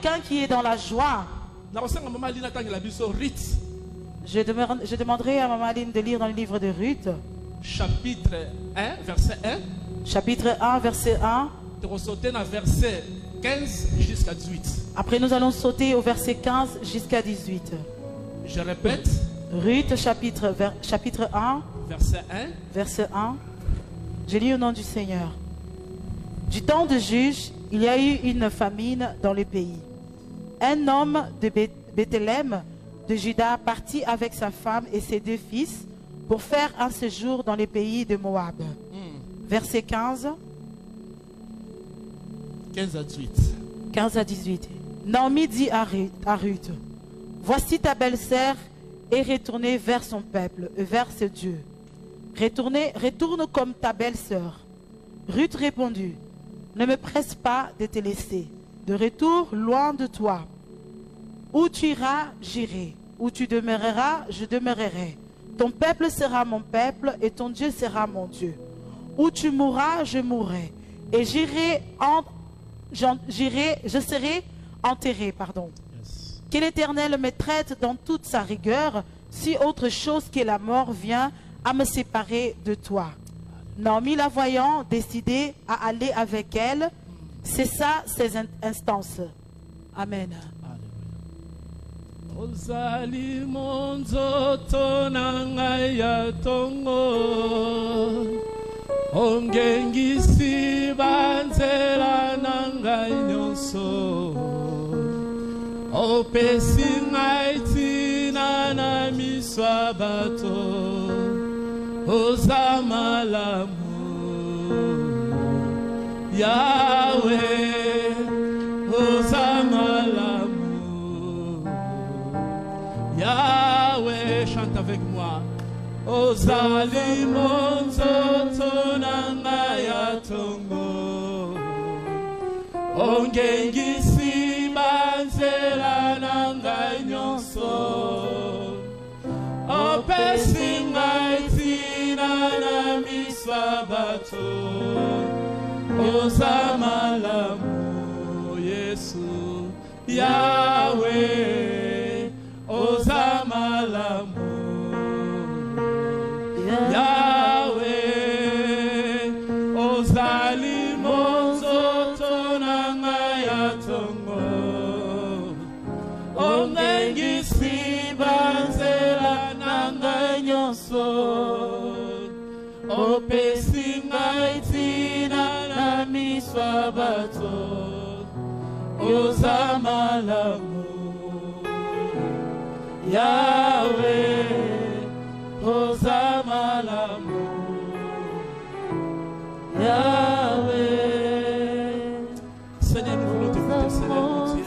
Quelqu'un qui est dans la joie. Je demanderai à Maman Aline de lire dans le livre de Ruth. Chapitre 1, verset 1. Chapitre 1, verset 1. Nous allons sauter dans verset 15 jusqu'à 18. Après, nous allons sauter au verset 15 jusqu'à 18. Je répète. Ruth, chapitre 1. Verset 1. Verset 1. Je lis au nom du Seigneur. Du temps de Juge, il y a eu une famine dans le pays. Un homme de Bethléem, de Juda, partit avec sa femme et ses 2 fils pour faire un séjour dans les pays de Moab. Verset 15. 15 à 18. 15 à 18. Naomi dit à Ruth, voici ta belle-sœur est retournée vers son peuple, vers ce Dieu. Retourne comme ta belle-sœur. Ruth répondit, ne me presse pas de te laisser. De retour loin de toi. Où tu iras, j'irai. Où tu demeureras, je demeurerai. Ton peuple sera mon peuple et ton Dieu sera mon Dieu. Où tu mourras, je mourrai. Et je serai enterré. Yes. Que l'Éternel me traite dans toute sa rigueur, si autre chose que la mort vient à me séparer de toi. Naomi, la voyant, décidée à aller avec elle, cessa ses instances. Amen. Ozali monzoto nangaya tongo ongengisi banzela nangai nyonso opesi ngai tina na miswa bato ozamalamu Yahweh ozamalamu Yahweh, chante avec moi. Ozali monzoto nangaya tongo ongengisi banzela nangai nyonso opesi ngai tina na miswa bato ozamalamu Yesu Yahweh ozamalamu Yahweh ozali monzoto nangaya tongo ongengisi banzela nangai nyonso opesi ngai tina na miswa bato ozamalamu Yahweh, ozamalamu Yahweh. Seigneur, nous voulons t'écouter, Seigneur mon Dieu.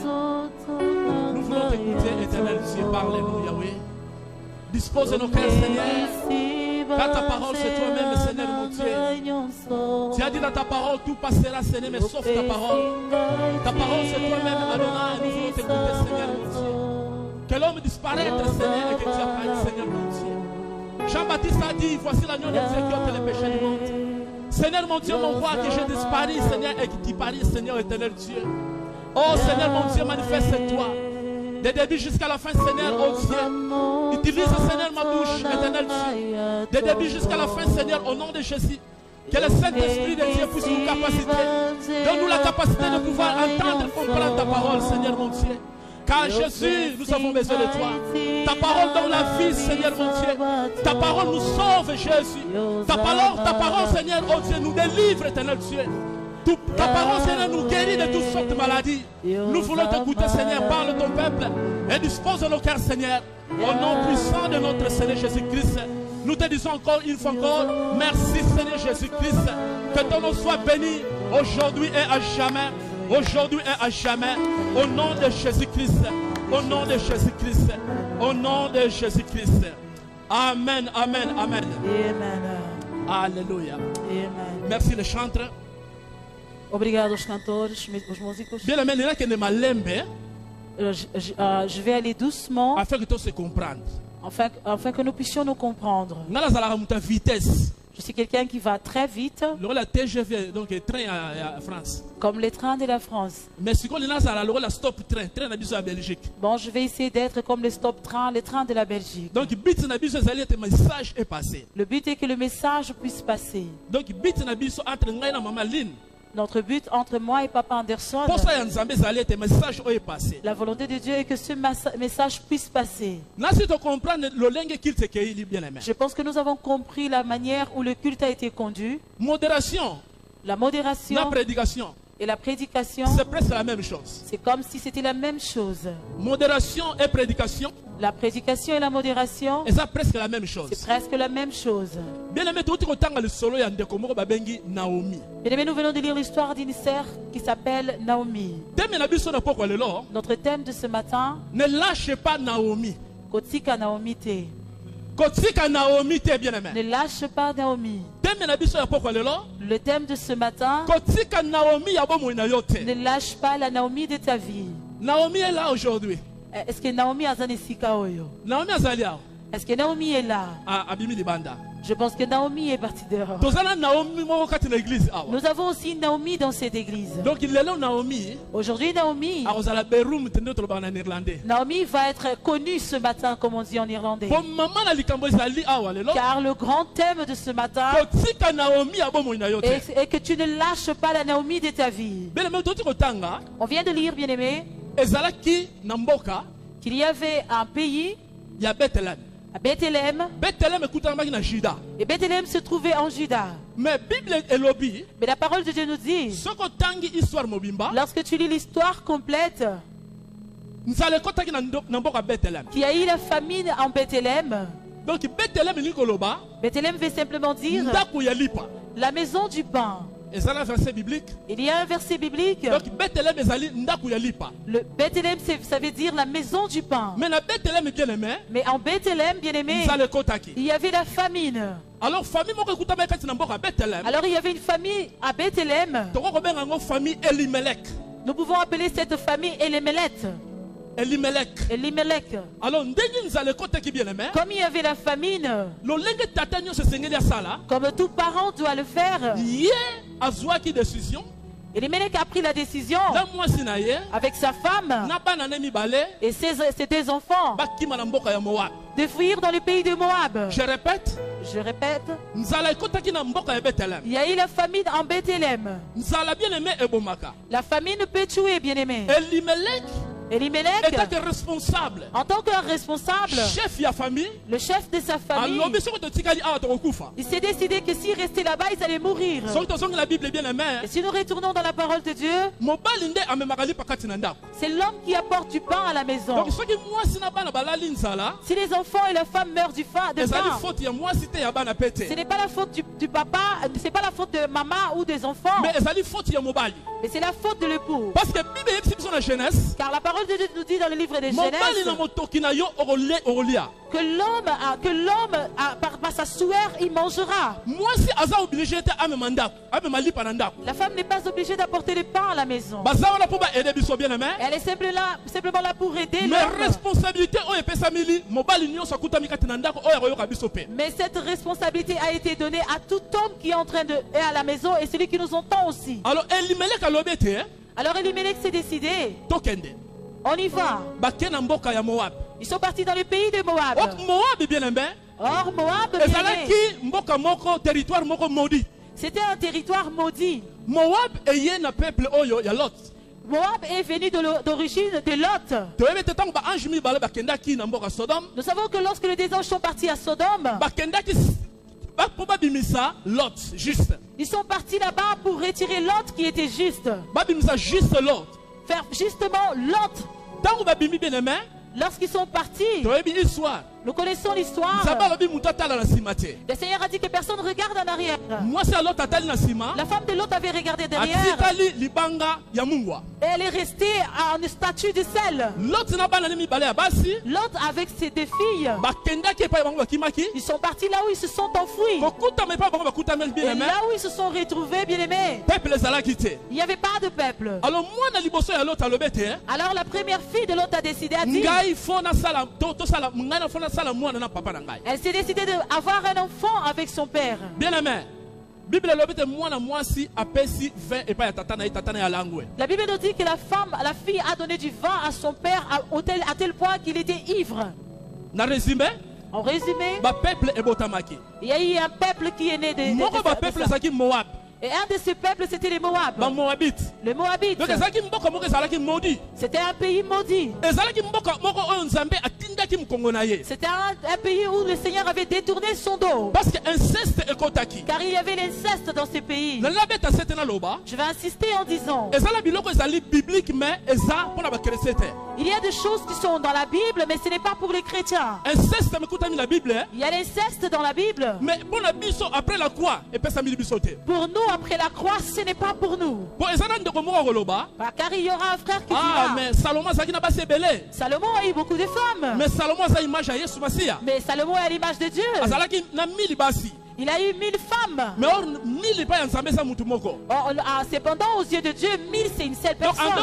Nous voulons t'écouter, éternel Dieu, parlez-nous, Yahweh. Dispose de nos cœurs, Seigneur. Car ta parole, c'est toi-même, Seigneur mon Dieu. Tu as dit dans ta parole, tout passera, Seigneur, mais sauf ta parole. Ta parole, c'est toi-même, Adonai. Nous voulons t'écouter, Seigneur mon Dieu. Que l'homme disparaître, Seigneur, et que tu apparaisses, Seigneur mon Dieu. Jean-Baptiste a dit, voici l'agneau de Dieu qui ôte les péchés du monde. Seigneur mon Dieu, mon roi, que je disparais, Seigneur, et que tu paries, Seigneur éternel Dieu. Oh Seigneur mon Dieu, manifeste-toi. Des débuts jusqu'à la fin, Seigneur, oh Dieu. Utilise, Seigneur, ma bouche, éternel Dieu. Des débuts jusqu'à la fin, Seigneur, au nom de Jésus. Que le Saint-Esprit de Dieu puisse nous capaciter. Donne-nous la capacité de pouvoir entendre, comprendre ta parole, Seigneur mon Dieu. Car Jésus, nous avons besoin de toi. Ta parole donne la vie, Seigneur mon Dieu. Ta parole nous sauve, Jésus. Ta parole, Seigneur, oh Dieu, nous délivre, éternel Dieu. Ta parole, Seigneur, nous guérit de toutes sortes de maladies. Nous voulons t'écouter, Seigneur, parle ton peuple et dispose de nos cœurs, Seigneur. Au nom puissant de notre Seigneur Jésus-Christ, nous te disons encore une fois encore, merci Seigneur Jésus-Christ. Que ton nom soit béni aujourd'hui et à jamais. Aujourd'hui et à jamais, au nom de Jésus-Christ, au nom de Jésus-Christ, au nom de Jésus-Christ. Amen, amen, amen. Amen. Alléluia. Amen. Merci les chantres. Obrigado aos cantores, os músicos. Bien aimé, je vais aller doucement afin que tout se comprenne. afin que nous puissions nous comprendre. Je suis quelqu'un qui va très vite, La TGV, donc train à France. comme les trains de la France. Mais si on est là, la stop train, train à Belgique. Bon, je vais essayer d'être comme les stop trains, les trains de la Belgique. Donc, bit na biso ezali ete message est passé. Le but est que le message puisse passer. Donc, bit na biso entre ngai na mama Lynn. Notre but entre moi et Papa Anderson, Pour ça, Nzambe ezali ete message est passé. la volonté de Dieu est que ce message puisse passer. Na si tu comprends le langue qu'il te cueille bien aimé. Je pense que nous avons compris la manière où le culte a été conduit, Modération, la la modération prédication, et la prédication. c'est presque la même chose. C'est comme si c'était la même chose. Modération et prédication, La prédication et la modération, c'est presque la même chose. c'est presque la même chose. Bien aimé, tu as le solo ya ndeko moko babengi Naomi. Bien aimé, nous venons de lire l'histoire d'une sœur qui s'appelle Naomi. Thème na biso na poko lelo, Notre thème de ce matin, ne lâche pas Naomi. Kotika Naomi te. Kotika Naomi te bien aimé. Ne lâche pas Naomi. Thème na biso ya poko lelo, Le thème de ce matin, kotika Naomi ya bomo na yo te. ne lâche pas la Naomi de ta vie. Naomi est là aujourd'hui. Est-ce que Naomi a Zanesika Oyo? Naomi azali awa. Est-ce que Naomi est là? Abimi libanda. Je pense que Naomi est partie dehors. Tozana Naomi moko kati na église awa. Nous avons aussi Naomi dans cette église. Donc lelo Naomi Aujourd'hui, Naomi akozala berum tende toloba na néerlandais. Naomi va être connue ce matin, comme on dit en irlandais. Pour maman na likambo ezali awa lelo. Car le grand thème de ce matin Kotika Naomi ya bomo na yo te. est que tu ne lâches pas la Naomi de ta vie. Bien aimé, toti kotanga On vient de lire, bien aimé, ezalaki na mboka qu'il y avait un pays, ya Bethlehem. à Bethléem, Bethlehem ekutanamaki na Juda. et Bethléem se trouvait en Juda. Mais Bible elobi Mais la parole de Dieu nous dit, soko tangi histoire mobimba lorsque tu lis l'histoire complète, nzala ekotaki na mboka Bethlehem. qu'il y a eu la famine en Bethléem, Donc Bethlehem elingi koloba Bethléem veut simplement dire ndako ya lipa. la maison du pain. Ezala un verset biblique. Il y a un verset biblique. Donc Bethlehem ezali ndako ya lipa. Le Bethléem, ça veut dire la maison du pain. Mais na Bethlehem bien aimé, Mais en Bethléem, bien aimé, nzala ekotaki. il y avait la famine. Alors famille moko ekutamaki kati na mboka Bethlehem. Alors il y avait une famille à Bethléem. Toko kobenga yango famille Elimelech. Nous pouvons appeler cette famille Elimelech. Elimelech. Elimelech. Alors ndenge nzala ekotaki bien aimé. Comme il y avait la famine, Lolenge tata nyonso esengeli asala. comme tout parent doit le faire, Ye azwaki décision. Elimelech a pris la décision Na mwasi na ye. avec sa femme Na bana ne mibale. et ses deux enfants Bakima na mboka ya Moab. de fuir dans le pays de Moab. Je répète. Je répète, Nzala ekotaki na mboka ya Bethlehem. il y a eu la famine en Bethléem. Nzala bien aimé ebomaka. La famine peut tuer, bien aimé. Elimelech Elimelech, était responsable. en tant que responsable, Chef ya famille. le chef de sa famille, Alobi soko totikali awa tokokufa. il s'est décidé que s'il restait là-bas, il allait mourir. Soki tozongi la Bible bien aimé. Et si nous retournons dans la parole de Dieu, Mobali nde amemaka lipa kati na ndako. c'est l'homme qui apporte du pain à la maison. Donc soki mwasi na bana balali nzala, Si les enfants et la femme meurent de ezali faim, faute ya mwasi te ya bana pete. ce n'est pas la faute du papa, c'est pas la faute de maman ou des enfants, Mais ezali faute ya mobali. mais c'est la faute de l'époux. Parce que Bible yebisi biso na Genèse, Car la parole de Dieu nous dit dans le livre de mobali na Genèse motoki na yo okolia. que l'homme, par sa sueur, il mangera. Mwasi aza obligé te amema ndako, amema lipa na ndako. La femme n'est pas obligée d'apporter le pain à la maison. Baza wana po ba aider biso bien aimé. Elle est simplement là pour aider Mais l'homme. responsabilité oyo epesamili mobali nyonso akutami kati na ndako oyo akoyoka biso pe. Mais cette responsabilité a été donnée à tout homme qui est en train de est à la maison et celui qui nous entend aussi. Alors Elimelech alobi te Alors Elimelech s'est décidé, tokende. on y va. Bake na mboka ya Moab. Ils sont partis dans le pays de Moab. Ok Moab bien aimé. Or Moab, bien aimé, Ezalaki mboka moko territoire moko maudit. c'était un territoire maudit. Moab eye na peuple oyo ya Lot. Moab est venu d'origine de Lot. Toyebi te tango ba ange mibale bakendaki na mboka Sodome. Nous savons que lorsque les deux anges sont partis à Sodome, Bakendaki po babimisa Lot juste. ils sont partis là-bas pour retirer Lot qui était juste. Babimisa juste Lot. Faire justement Lot. Tango babimi bien aimé. Lorsqu'ils sont partis, Toyebi histoire. nous connaissons l'histoire. Nzaba lobi mutu atala na nsima te. Le Seigneur a dit que personne ne regarde en arrière. Mwasi ya Lot atali na nsima. La femme de Lot avait regardé derrière Atikali libanga ya mungwa. et elle est restée en statue de sel. Lot na bana ne mibale ya basi. Lot avec ses deux filles, Bakendaki epai bango bakimaki. ils sont partis là où ils se sont enfouis. Kokutama epai bango bakutameli bien Et aimé. là où ils se sont retrouvés, bien aimés, Peuple ezalaki te. il n'y avait pas de peuple. Alors mwana liboso ya Lot alobi te. Alors la première fille de Lot a décidé, a dit, Ngai fona sala to sala ngai na fona Elle s'est décidée d'avoir un enfant avec son père. Bien aimé. La Bible nous dit que la fille a donné du vin à son père à tel point qu'il était ivre. En résumé, il y a eu un peuple qui est né de ça. Et un de ces peuples, c'était les Moab. Les Moabites. C'était un pays maudit. C'était un pays où le Seigneur avait détourné son dos. Car il y avait l'inceste dans ces pays. Je vais insister en disant, il y a des choses qui sont dans la Bible, mais ce n'est pas pour les chrétiens. Il y a l'inceste dans la Bible. Pour nous, après la croix, ce n'est pas pour nous. Car il y aura un frère qui dira, mais Salomon a eu beaucoup de femmes. Mais Salomon est à l'image de Dieu. Il a eu 1000 femmes. Cependant, aux yeux de Dieu, 1000 c'est une seule personne. En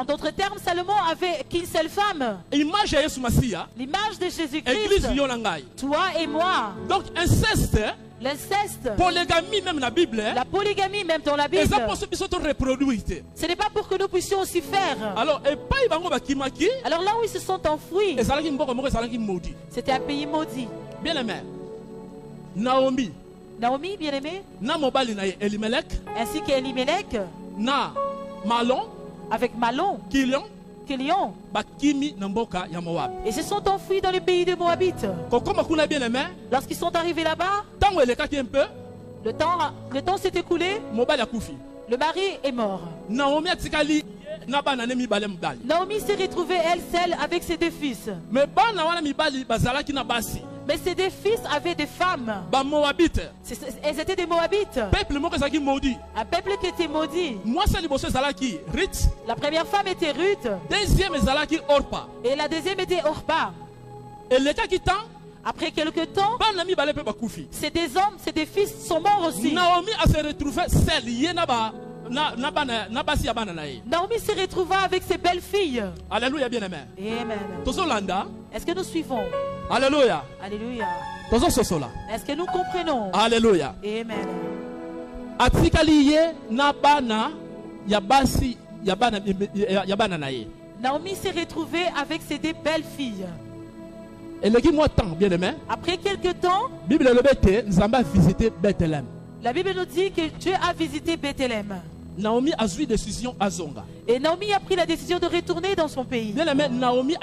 d'autres termes, Salomon avait qu'une seule femme. L'image de Jésus-Christ. Toi et moi. Donc, inceste. L'inceste, polygamie même la Bible, la polygamie même dans la Bible, ce n'est pas pour que nous puissions aussi faire. Alors là où ils se sont enfouis, c'était un pays maudit. Bien aimé, Naomi, bien aimé, ainsi qu'Elimelech, avec Malon, Kélion, et se sont enfuis dans le pays de Moabites. Lorsqu'ils sont arrivés là-bas, le temps s'est écoulé, le mari est mort. Naomi s'est retrouvée elle seule avec ses deux fils. Mais ces deux fils avaient des femmes. Elles étaient des Moabites. Un peuple qui était maudit. La première femme était Ruth. Et la deuxième était Orpa. Après quelques temps, ces deux hommes, ces deux fils sont morts aussi. Naomi s'est retrouvée seule. Naomi se retrouva avec ses belles filles. Alléluia, bien aimé. Amen. Est-ce que nous suivons? Alléluia. Alléluia. Est-ce que nous comprenons? Alléluia. Amen. Naomi s'est retrouvée avec ses deux belles filles. Après quelques temps, la Bible nous dit que Dieu a visité Bethléem. Naomi a pris décision à Zonga. Et Naomi a pris la décision de retourner dans son pays. Naomi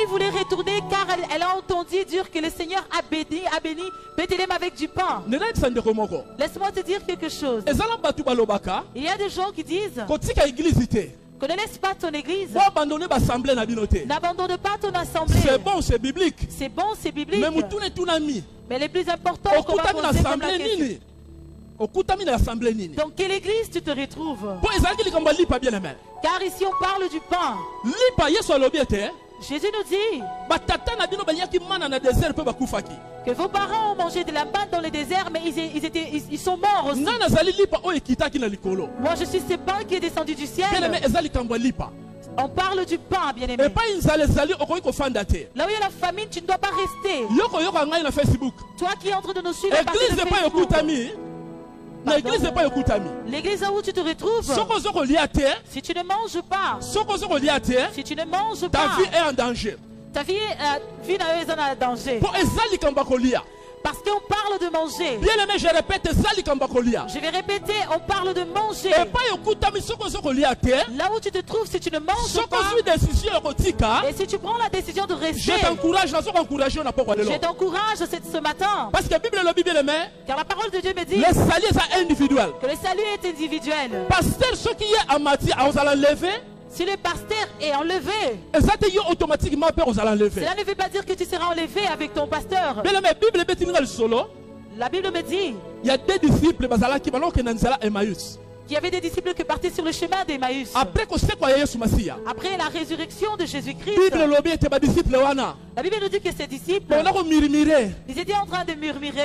voulait retourner car elle a entendu dire que le Seigneur a béni Bethléem avec du pain. Laisse-moi te dire quelque chose. Il y a des gens qui disent qu'on ne laisse pas ton église. N'abandonne pas ton assemblée. C'est bon, c'est biblique. C'est bon, c'est biblique. Mais le plus important, qu'on va poser comme la question. Dans quelle église tu te retrouves? Car ici on parle du pain. Jésus nous dit que vos parents ont mangé de la manne dans le désert, mais ils sont morts aussi. Moi je suis ce pain qui est descendu du ciel. On parle du pain, bien aimé. Là où il y a la famine, tu ne dois pas rester. Toi qui es en train de nous suivre, l'église où tu te retrouves, si tu ne manges pas, ta vie est en danger. Ta vie est en danger. Parce qu'on parle de manger. Bien aimé, je répète, je vais répéter, on parle de manger. Là où tu te trouves, si tu ne manges pas, et si tu prends la décision de rester, je t'encourage ce matin. Parce que la Bible car la parole de Dieu me dit le salut est individuel. Que le salut est individuel. Pasteur, ce qui est à matière, on va l'enlever. Si le pasteur est enlevé, cela ne veut pas dire que tu seras enlevé avec ton pasteur. Mais la Bible me dit il y a deux disciples qui Emmaüs. qu'il y avait des disciples qui partaient sur le chemin d'Emmaüs. Après Après la résurrection de Jésus-Christ, la Bible nous dit que ces disciples, ils étaient en train de murmurer.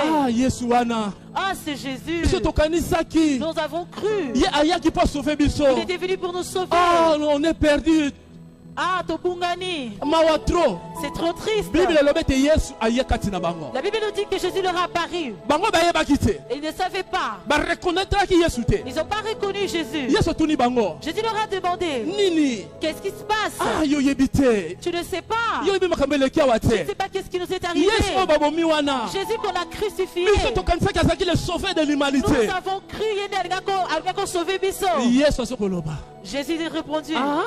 Ah, c'est Jésus. Nous avons cru. Il était venu pour nous sauver. Ah, on est perdu. Ah, Tobungani. C'est trop triste. La Bible nous dit que Jésus leur a apparu. Et ils ne savaient pas. Ils n'ont pas reconnu Jésus. Jésus leur a demandé, qu'est-ce qui se passe? Tu ne sais pas. Tu ne sais pas qu'est-ce qui nous est arrivé. Jésus qu'on a crucifié. Nous avons cru qu'il a sauvé Bisso. Jésus a répondu. Ah,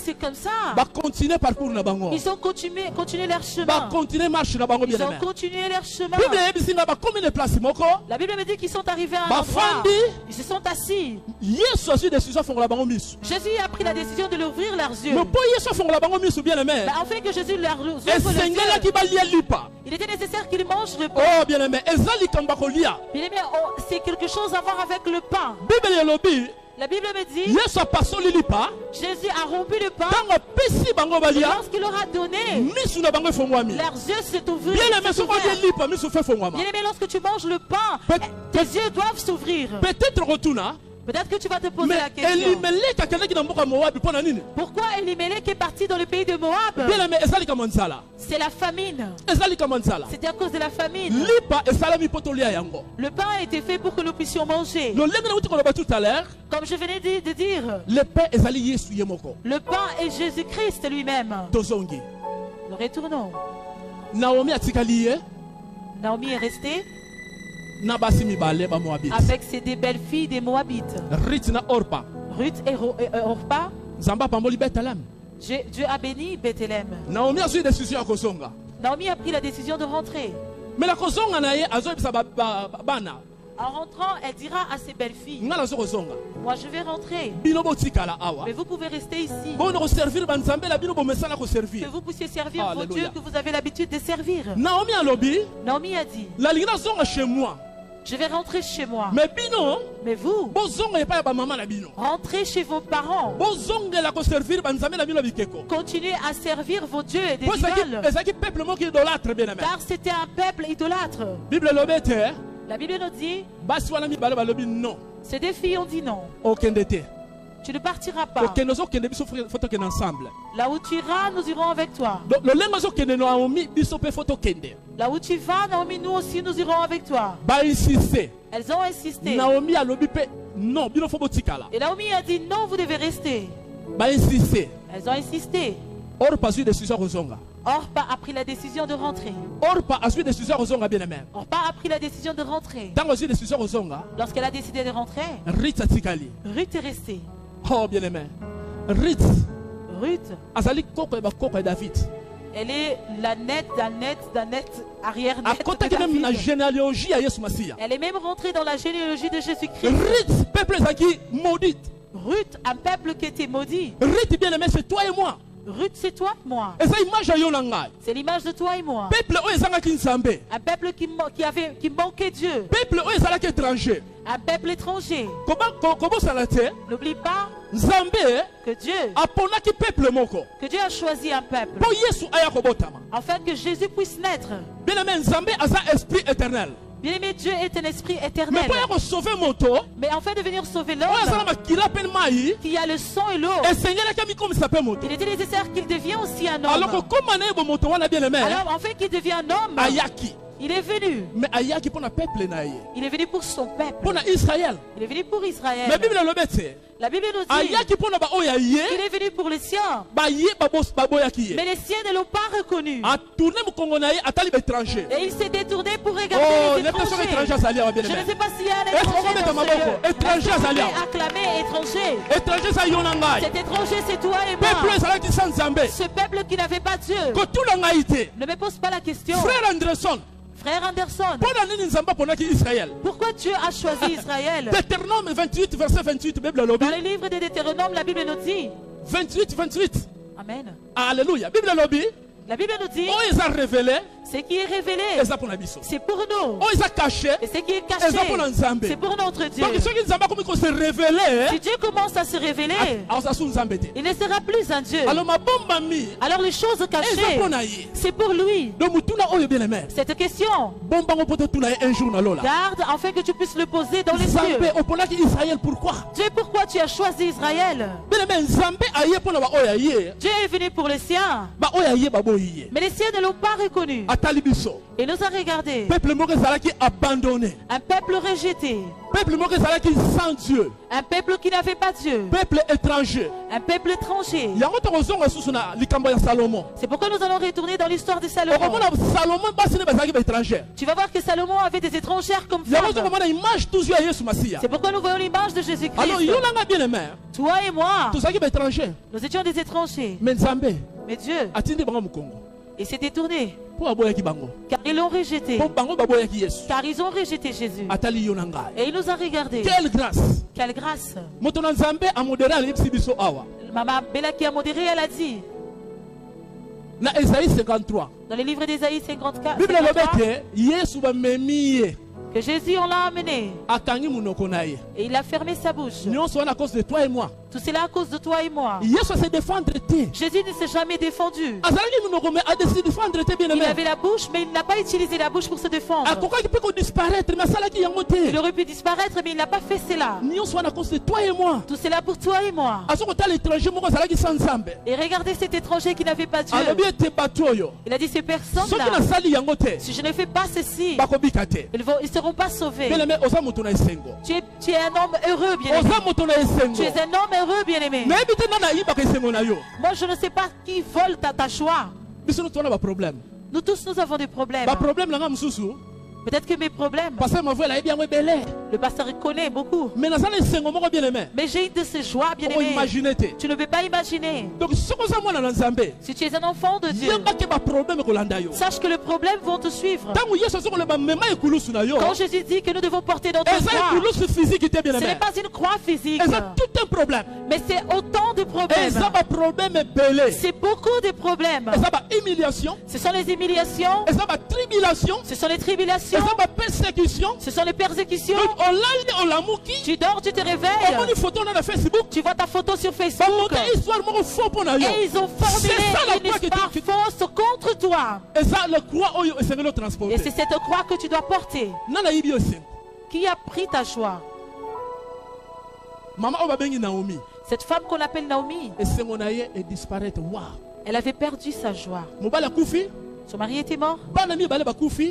c'est comme ça. Ils ont continué leur chemin. Ils ont continué leur chemin. La Bible me dit qu'ils sont arrivés à un endroit. Ils se sont assis. Jésus a pris la décision de leur ouvrir leurs yeux. Afin que Jésus leur ouvre les yeux, il était nécessaire qu'ils mangent le pain. Oh, bien-aimé, c'est quelque chose à voir avec le pain. La Bible me dit, Jésus a rompu le pain. Et lorsqu'il leur a donné, leurs yeux s'est ouvert. Bien-aimé, lorsque tu manges le pain, tes yeux doivent s'ouvrir. Peut-être que tu vas te poser la question. Pourquoi Elimelech est parti dans le pays de Moab? C'est la famine. C'était à cause de la famine. Le pain a été fait pour que nous puissions manger. Comme je venais de dire, le pain est Jésus-Christ lui-même. Nous retournons. Naomi est restée avec ses deux belles filles des Moabites, Ruth et Orpa. Dieu a béni Bethléem. Naomi a pris la décision de rentrer. En rentrant, elle dira à ses belles filles, moi je vais rentrer, mais vous pouvez rester ici, que vous puissiez servir vos dieux que vous avez l'habitude de servir. Naomi a dit, je vais rentrer chez moi. Mais vous, rentrez chez vos parents. Continuez à servir vos dieux et des idoles. Car c'était un peuple idolâtre. La Bible nous dit, ces deux filles ont dit non. Tu ne partiras pas. Là où tu iras, nous irons avec toi. Là où tu vas, Naomi, nous aussi nous irons avec toi. Elles ont insisté. Et Naomi a dit non, vous devez rester. Elles ont insisté. Orpa a pris la décision de rentrer. Orpa a pris la décision de rentrer. Lorsqu'elle a décidé de rentrer, Ruth est restée. Oh, bien-aimé. Ruth. Elle est la nette arrière-nette de David. Elle est même rentrée dans la généalogie de Jésus-Christ. Ruth, un peuple qui était maudit. Ruth, bien-aimé, c'est toi et moi. Ruth, c'est toi et moi. C'est l'image de toi et moi. Un peuple qui manquait Dieu. Un peuple étranger. N'oublie pas que Dieu a choisi un peuple afin que Jésus puisse naître. Bien-aimé, Dieu est un esprit éternel. Mais afin de venir sauver l'homme qui a le sang et l'eau, il était nécessaire qu'il devienne aussi un homme. Alors afin qu'il devienne un homme, il est venu. Il est venu pour son peuple. Il est venu pour Israël. La Bible nous dit qu'il est venu pour les siens. Mais les siens ne l'ont pas reconnu. Et il s'est détourné pour regarder les étrangers. Je ne sais pas s'il y a un étranger dans ce lieu. Acclamé étranger. Cet étranger, c'est toi et moi. Ce peuple qui n'avait pas Dieu. Ne me pose pas la question. Frère Anderson, pourquoi Dieu a choisi Israël? Deutéronome 28, verset 28. Dans le livre de Deutéronome, la Bible nous dit 28. Amen. Alléluia. La Bible nous dit Ce qui est révélé, c'est pour nous. Et ce qui est caché, c'est pour notre Dieu. Donc, si Dieu commence à se révéler, il ne sera plus un Dieu. Alors les choses cachées, c'est pour lui. Cette question, garde afin que tu puisses le poser dans les cieux. Dieu, pourquoi tu as choisi Israël? Dieu est venu pour les siens, mais les siens ne l'ont pas reconnu. Il nous a regardés. Un peuple rejeté. Un peuple qui n'avait pas Dieu. Un peuple étranger. C'est pourquoi nous allons retourner dans l'histoire de Salomon. Tu vas voir que Salomon avait des étrangères comme femmes. C'est pourquoi nous voyons l'image de Jésus-Christ. Toi et moi, nous étions des étrangers. Mais Dieu, il s'est détourné. Car ils l'ont rejeté. Car ils ont rejeté Jésus. Et il nous a regardés. Quelle grâce! Quelle grâce! Maman Bella qui a modéré, elle a dit dans Ésaïe 53, dans le livre d'Ésaïe 54, que Jésus on l'a amené et il a fermé sa bouche. À cause de toi et moi. Tout cela à cause de toi et moi. Jésus ne s'est jamais défendu. Il avait la bouche, mais il n'a pas utilisé la bouche pour se défendre. Il aurait pu disparaître, mais il n'a pas fait cela. Tout cela pour toi et moi. Et regardez cet étranger qui n'avait pas Dieu. Il a dit, ces personnes-là, si je ne fais pas ceci, ils ne seront pas sauvés. Tu es un homme heureux, bien-aimé. Tu es un homme heureux, bien-aimé. Moi, je ne sais pas qui vole ta choix. Nous tous, nous avons des problèmes. Peut-être que mes problèmes, le pasteur connaît beaucoup. Mais j'ai une de ces joies, bien-aimé. Tu ne peux pas imaginer. Si tu es un enfant de Dieu, sache que les problèmes vont te suivre. Quand Jésus dit que nous devons porter notre croix, ce n'est pas une croix physique, mais c'est autant de problèmes. C'est beaucoup de problèmes. Ce sont les humiliations, ce sont les tribulations, ce sont les persécutions. Tu dors, tu te réveilles, tu vois ta photo sur Facebook et ils ont formulé une histoire fausse contre toi. Et c'est cette croix que tu dois porter. Qui a pris ta joie? Cette femme qu'on appelle Naomi, elle avait perdu sa joie. Son mari était mort.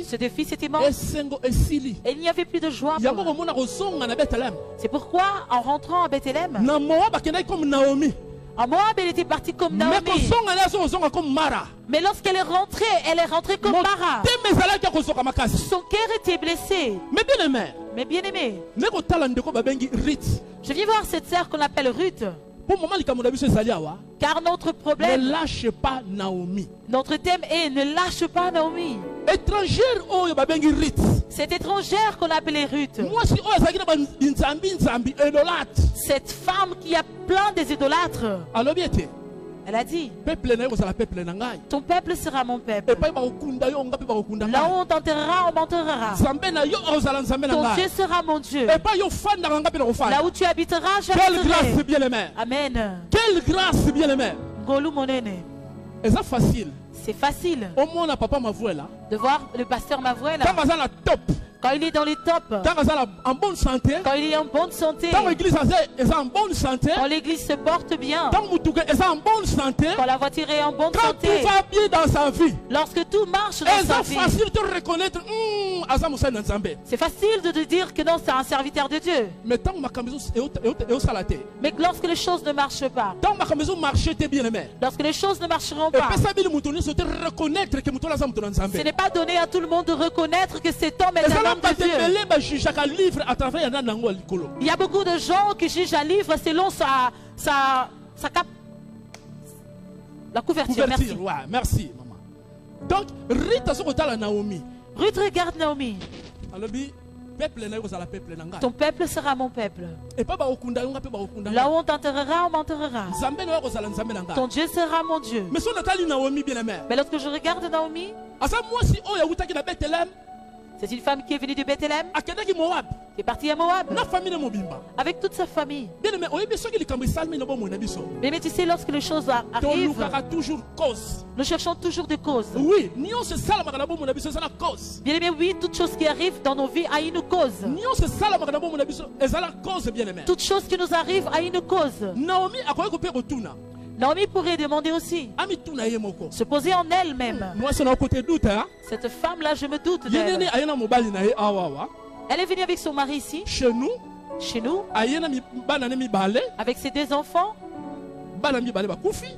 Ses deux fils étaient morts. Et il n'y avait plus de joie. C'est pourquoi, en rentrant à Bethléem, en Moab, elle était partie comme Naomi. Mais lorsqu'elle est rentrée comme Mara. Son cœur était blessé. Mais bien aimé, je viens voir cette sœur qu'on appelle Ruth. Car notre problème, ne lâche pas Naomi. Notre thème est ne lâche pas Naomi. Cette étrangère qu'on appelait Ruth. Cette femme qui a plein des idolâtres. Elle a dit, ton peuple sera mon peuple. Là où on t'enterrera, on m'enterrera. Ton Dieu sera mon Dieu. Là où tu habiteras, j'habiterai. Amen. Quelle grâce, bien-aimé. C'est facile de voir le pasteur Mavouela quand il est dans les tops, en bonne santé, quand il est en bonne santé, quand l'église est en bonne santé, quand l'église se porte bien, quand en bonne santé, quand la voiture est en bonne quand santé, tout va bien dans sa vie, lorsque tout marche dans sa vie, c'est facile de reconnaître c'est facile de dire que non, c'est un serviteur de Dieu. Mais lorsque les choses ne marchent pas, lorsque les choses ne marcheront pas, ce n'est pas donné à tout le monde de reconnaître que cet homme est un homme de Dieu. Il y a beaucoup de gens qui jugent un livre selon la couverture. Merci. Ouais, merci, maman. Donc, Ruth regarde Naomi. Ton peuple sera mon peuple. Là où on t'enterrera, on m'enterrera. Ton Ton Dieu sera mon Dieu. Mais lorsque je regarde Naomi, C'est une femme qui est venue de Bethléem, qui est partie à Moab, avec toute sa famille. Mais tu sais, lorsque les choses arrivent, nous cherchons toujours des causes. Oui, Bien aimé, oui, toute chose qui arrive dans nos vies a une cause. Toute chose qui nous arrive a une cause. Naomi pourrait demander aussi, se poser en elle-même. Cette femme-là, je me doute d'elle. Elle est venue avec son mari ici, chez nous, avec ses 2 enfants.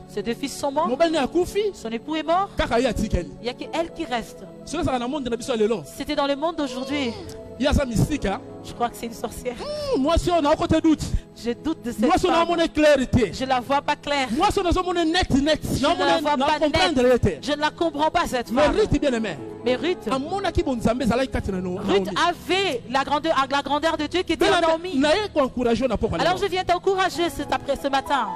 Ses 2 fils sont morts. Son époux est mort. Il n'y a qu'elle qui reste. C'était dans le monde d'aujourd'hui. Je crois que c'est une sorcière. Je doute de cette femme. Je ne la vois pas claire. Je ne la vois pas nette. Je ne la comprends pas, cette femme. Mais Ruth avait la grandeur de Dieu qui était en Naomi. Alors je viens t'encourager ce matin.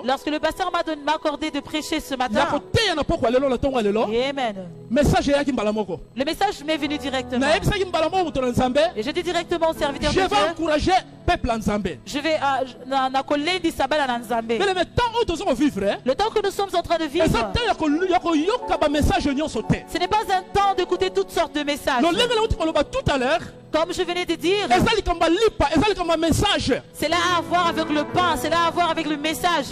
Lorsque le pasteur m'a accordé de prêcher ce matin, Amen. Le message m'est venu directement. Et je dis directement au serviteur de Dieu, je vais accoler du sabbat à Nzambe. Le temps que nous sommes en train de vivre, ce n'est pas un temps d'écouter toutes sortes de messages. Comme je venais de dire, c'est là à voir avec le pain, c'est là à voir avec le message.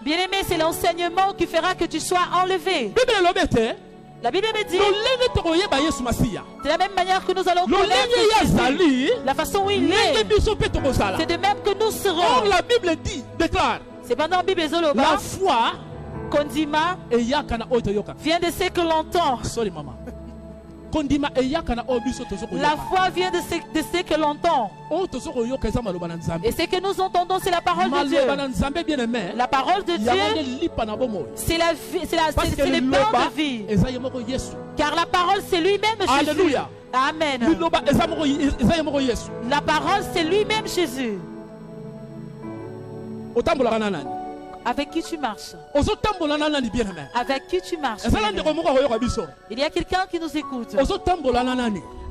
Bien aimé, c'est l'enseignement qui fera que tu sois enlevé. La Bible me dit, de la même manière que nous allons connaître Jésus, la façon où il est, c'est de même que nous serons. Or, la Bible déclare, c'est pendant la Bible la foi Kondima vient de ce que l'on entend. Sorry, maman. La foi vient de ce que l'on entend. Et ce que nous entendons, c'est la parole de Dieu. La parole de Dieu, c'est le pain de vie. Car la parole, c'est lui-même Jésus. Alléluia. Amen. La parole, c'est lui-même Jésus. Avec qui tu marches? Avec qui tu marches? Il y a quelqu'un qui nous écoute.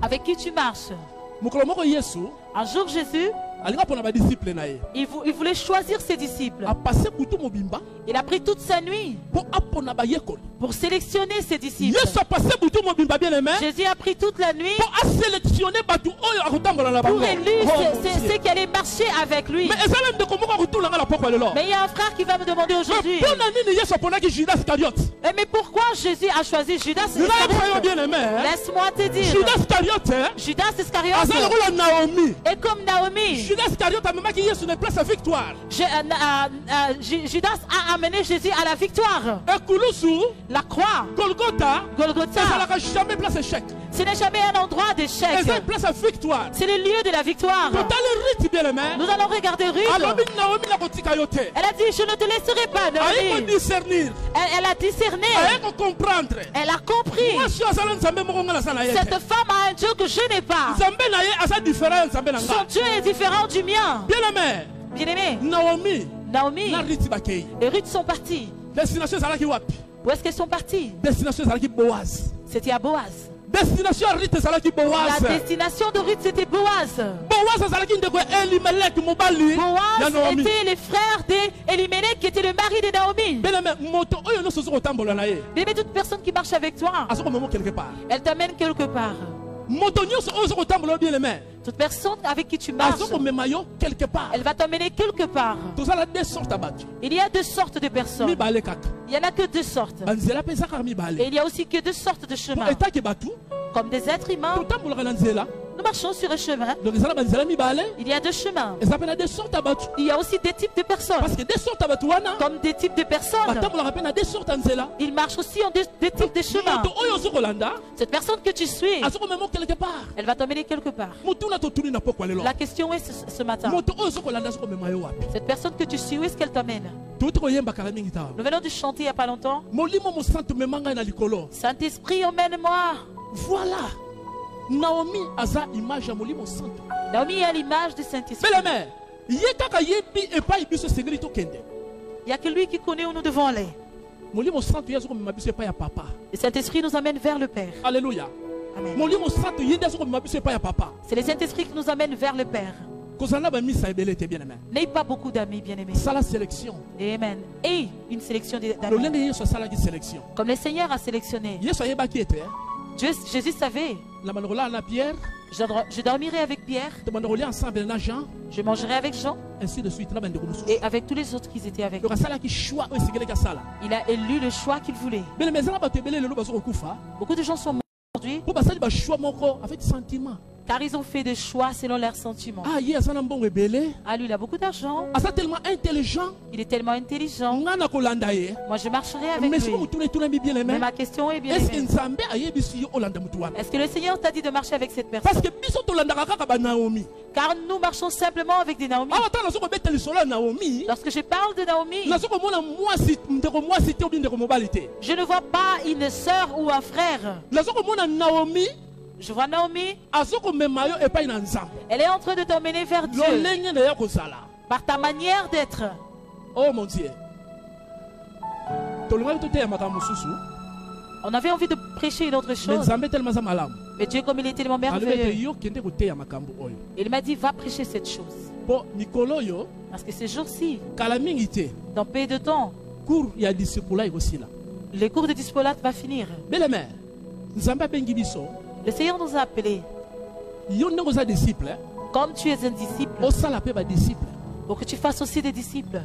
Avec qui tu marches? Un jour Jésus, il voulait choisir ses disciples. Il a pris toute sa nuit pour sélectionner ses disciples. Jésus a pris toute la nuit pour élire ceux qui allaient marcher avec lui. Mais il y a un frère qui va me demander aujourd'hui, mais pourquoi Jésus a choisi Judas Iscariote? Laisse-moi te dire, Judas Iscariote est comme Naomi. Judas a amené Jésus à la victoire. La croix, Golgotha, ce n'est jamais un endroit d'échec. C'est le lieu de la victoire. Nous allons regarder Ruth. Elle a dit, je ne te laisserai pas, Naomi. Elle a discerné. Elle a compris. Cette femme a un Dieu que je n'ai pas. Son Dieu est différent du mien. Bien-aimé, Naomi et Ruth sont partis. Où est-ce qu'elles sont parties? C'était à Boaz. La destination de Ruth, c'était Boaz. Boaz était le frère d'Elimelech qui était le mari de Naomi. Mais toute personne qui marche avec toi, elle t'amène quelque part. Toute personne avec qui tu marches, elle va t'emmener quelque part. Il y a 2 sortes de personnes. Il n'y en a que 2 sortes. Et il y a aussi que 2 sortes de chemins. Comme des êtres humains, nous marchons sur un chemin. Il y a 2 chemins. Il y a aussi des types de personnes. Comme des types de personnes, ils marchent aussi en des types de chemins. Cette personne que tu suis, elle va t'emmener quelque part. La question est ce matin, cette personne que tu suis, où est-ce qu'elle t'emmène? Nous venons de chanter il n'y a pas longtemps. Saint-Esprit, emmène-moi. Voilà. Naomi a l'image Naomi a l'image du Saint-Esprit. Il n'y a que lui qui connaît où nous devons aller. Molimo santo yesu ko mabise pa ya papa. Le Saint-Esprit nous amène vers le Père. Alléluia. Amen. Molimo santo yesu ko mabise pa ya papa. C'est le Saint-Esprit qui nous amène vers le Père. Kozana ba misa ebele te bien aimé. N'ayez pas beaucoup d'amis, bien-aimés. Ça la sélection. Amen. Et une sélection Le d'amis. lenge yesu sala ki sélection. Comme le Seigneur a sélectionné. Yesu ayeba ki était. Jésus savait. La manola na Pierre, Je dormirai avec Pierre. te manola ensemble na Jean, Je mangerai avec Jean. ainsi de suite na bande ko musu. Et avec tous les autres qui étaient avec Donc lui. sala ki choix o segele ka sala. Il a élu le choix qu'il voulait. Bele mezala ba te bele lelo bazo kufa. Beaucoup de gens sont morts aujourd'hui Po basali ba choix moko avec sentiment. car ils ont fait des choix selon leurs sentiments. Ah, ye asana mbongo ebele. Ah, lui, il a beaucoup d'argent. Asa tellement intelligent. Il est tellement intelligent. Ngana kolanda ye. Moi, je marcherai avec Mais lui. si vous tournez bien Mais aimé. ma question est bien Est-ce que aimée. Nzambe ayebisi yo olanda mutu wana? Est-ce que le Seigneur t'a dit de marcher avec cette Parce personne? que biso tolandaka kaka ba Naomi. Car nous marchons simplement avec des Naomi. Awa tana soko beteli solo Naomi. Lorsque je parle de Naomi, Na soko mona mwasi ndeko mwasi te ou ndeko mobali te. je ne vois pas une sœur ou un frère. Na soko mona Naomi Je vois Naomi, azoko mema yo epai na Nzambe. elle est en train de t'emmener vers Dieu Lolenge na ya kozala. par ta manière d'être. Oh mon Dieu. Tolonga to te ya makambo susu. On avait envie de prêcher une autre Mais chose. Nzambe tellement za malamu. Mais Dieu, comme il est tellement Alobete merveilleux, yo kende ko te ya makambo oyo. il m'a dit, va prêcher cette chose. Po mikolo yo Parce que ces jours-ci, kala mingi te. dans peu de temps, Cours ya discipula ikosila. le cours de discipulat va finir. Beleme. Nzambe bengi biso. Le Seigneur nous a appelés. Yo ndeko za disciple. Comme tu es un disciple, Osala pe ba disciple. pour que tu fasses aussi des disciples.